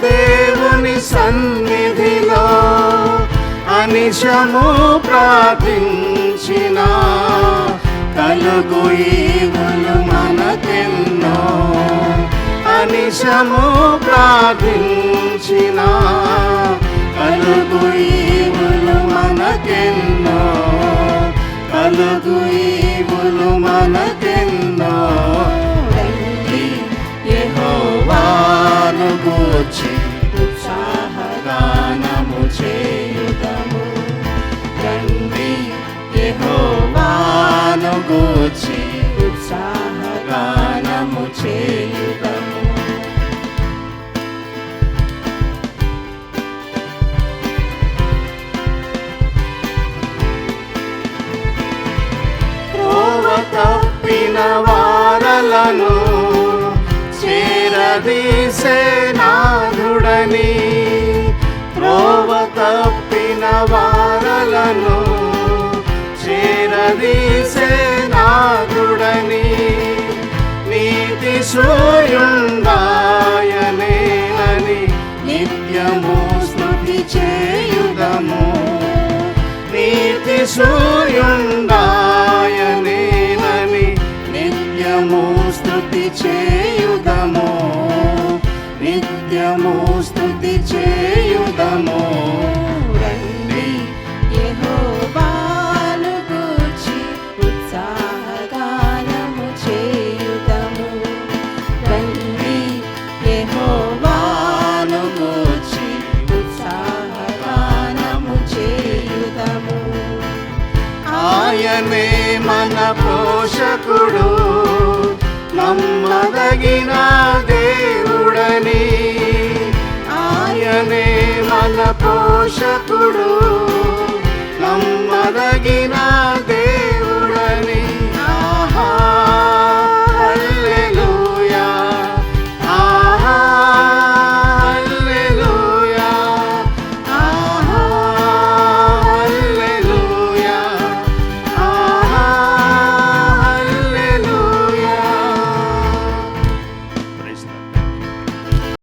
దేవుని సన్నిధిలో అనిశము ప్రార్థించిన కలుగు ఈవులు మనకెన్నో. అనిశము ప్రార్థించిన కలుగు ఈవులు మనకెన్నో. కలుగు ఈవులు మనకెన్నో. యెహోవాను గూర్చి ఉత్సాహగానము చేయుదము. రండి యెహోవాను గూర్చి ఉత్సాహగానము చేయుదము. త్రోవ తప్పిన వారలను చేరదీసే నాథుడని. త్రోవ తప్పిన వారలను చేరదీసే నాథుడని. నీతి సూర్యుండాయనేనని నిత్యము స్తుతి చేయుదము. నీతి సూర్యుండాయనేనని నిత్యము స్తుతి చేయుదము. నిత్యము స్తుతి చేయుదము. రండి యెహోవాను గూర్చి ఉత్సాహగానము చేయుదము. రండి యెహోవాను గూర్చి ఉత్సాహగానము చేయుదము. ఆయనే మన పోషకుడు, నమ్మదగిన దేవుడని. ఆయనే మన పోషకుడు,